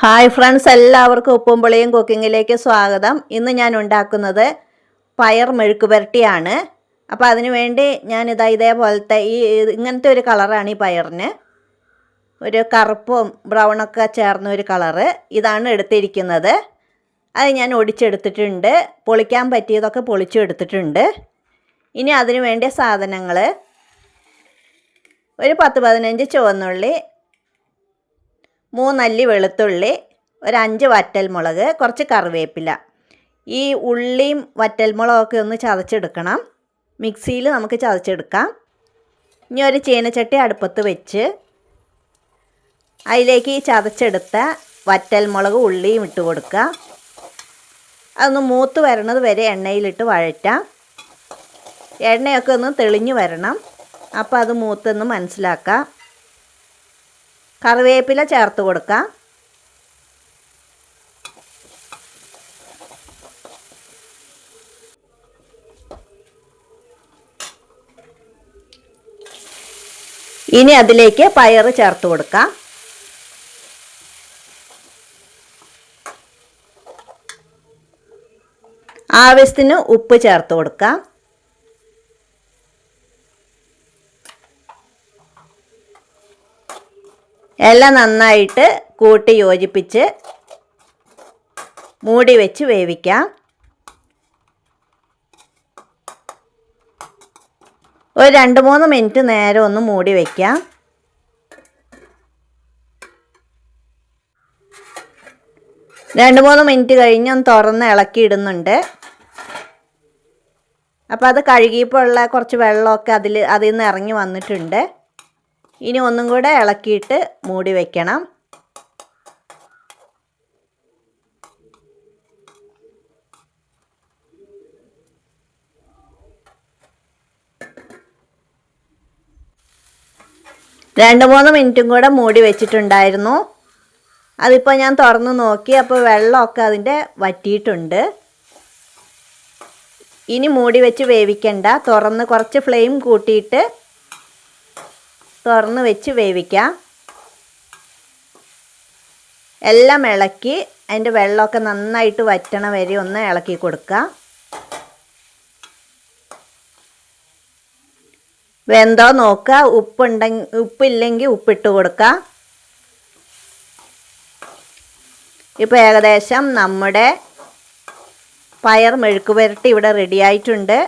Hi friends, എല്ലാവർക്കും ഉപ്പും പുളിയും കുക്കിങ്ങിലേക്ക് സ്വാഗതം. ഇന്ന് ഞാൻ ഉണ്ടാക്കുന്നത് പയർ മെഴുക്ക് പുരട്ടിയാണ്. അപ്പോൾ അതിനു വേണ്ടി ഞാനിതാ ഇതേപോലത്തെ ഇങ്ങനത്തെ ഒരു കളറാണ് ഈ പയറിന്. ഒരു കറുപ്പും ബ്രൗണൊക്കെ ചേർന്ന ഒരു കളറ് ഇതാണ് എടുത്തിരിക്കുന്നത്. അത് ഞാൻ ഒടിച്ചെടുത്തിട്ടുണ്ട്. പൊളിക്കാൻ പറ്റിയതൊക്കെ പൊളിച്ചെടുത്തിട്ടുണ്ട്. ഇനി അതിനു വേണ്ടിയ സാധനങ്ങൾ: ഒരു 10-15 ചുവന്നുള്ളി, 3 അല്ലി വെളുത്തുള്ളി, ഒരു 5 വറ്റൽമുളക്, കുറച്ച് കറിവേപ്പില. ഈ ഉള്ളിയും വറ്റൽമുളകൊക്കെ ഒന്ന് ചതച്ചെടുക്കണം. മിക്സിയിൽ നമുക്ക് ചതച്ചെടുക്കാം. ഇനി ഒരു ചീനച്ചട്ടി അടുപ്പത്ത് വെച്ച് അതിലേക്ക് ഈ ചതച്ചെടുത്ത വറ്റൽമുളക് ഉള്ളിയും ഇട്ട് കൊടുക്കുക. അതൊന്ന് മൂത്ത് വരണത് വരെ എണ്ണയിലിട്ട് വഴറ്റാം. എണ്ണയൊക്കെ ഒന്ന് തെളിഞ്ഞു വരണം. അപ്പോൾ അത് മൂത്തെന്ന് മനസ്സിലാക്കാം. കറിവേപ്പില ചേർത്ത് കൊടുക്കാം. ഇനി അതിലേക്ക് പയർ ചേർത്ത് കൊടുക്കാം. ആവശ്യത്തിന് ഉപ്പ് ചേർത്ത് കൊടുക്കാം. എല്ലാം നന്നായിട്ട് കൂട്ടി യോജിപ്പിച്ച് മൂടി വെച്ച് വേവിക്കാം. ഒരു 2-3 മിനിറ്റ് നേരം ഒന്ന് മൂടി വയ്ക്കാം. രണ്ട് മൂന്ന് മിനിറ്റ് കഴിഞ്ഞ് ഒന്ന് തുറന്ന് ഇളക്കിയിടുന്നുണ്ട്. അപ്പോൾ അത് കഴുകിയപ്പോൾ ഉള്ള കുറച്ച് വെള്ളമൊക്കെ അതിൽ നിന്ന് ഇറങ്ങി വന്നിട്ടുണ്ട്. ഇനി ഒന്നും കൂടെ ഇളക്കിയിട്ട് മൂടി വയ്ക്കണം. രണ്ട് മൂന്ന് മിനിറ്റും കൂടെ മൂടി വെച്ചിട്ടുണ്ടായിരുന്നു. അതിപ്പോൾ ഞാൻ തുറന്ന് നോക്കി. അപ്പോൾ വെള്ളമൊക്കെ അതിൻ്റെ വറ്റിയിട്ടുണ്ട്. ഇനി മൂടി വെച്ച് വേവിക്കണ്ട. തുറന്ന് കുറച്ച് ഫ്ലെയിം കൂട്ടിയിട്ട് തുറന്ന് വെച്ച് വേവിക്കാം. എല്ലാം ഇളക്കി അതിൻ്റെ വെള്ളമൊക്കെ നന്നായിട്ട് വറ്റണ വരെ ഒന്ന് ഇളക്കി കൊടുക്കുക. വെന്തോ നോക്കുക. ഉപ്പില്ലെങ്കിൽ ഉപ്പിട്ട് കൊടുക്കുക. ഇപ്പോൾ ഏകദേശം നമ്മുടെ പയർ മെഴുക്ക് പുരട്ടി ഇവിടെ റെഡിയായിട്ടുണ്ട്.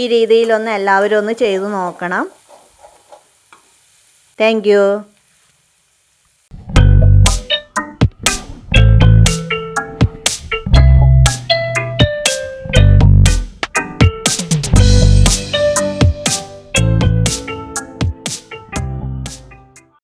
ഈ രീതിയിലൊന്ന് എല്ലാവരും ഒന്ന് ചെയ്തു നോക്കണം. Thank you.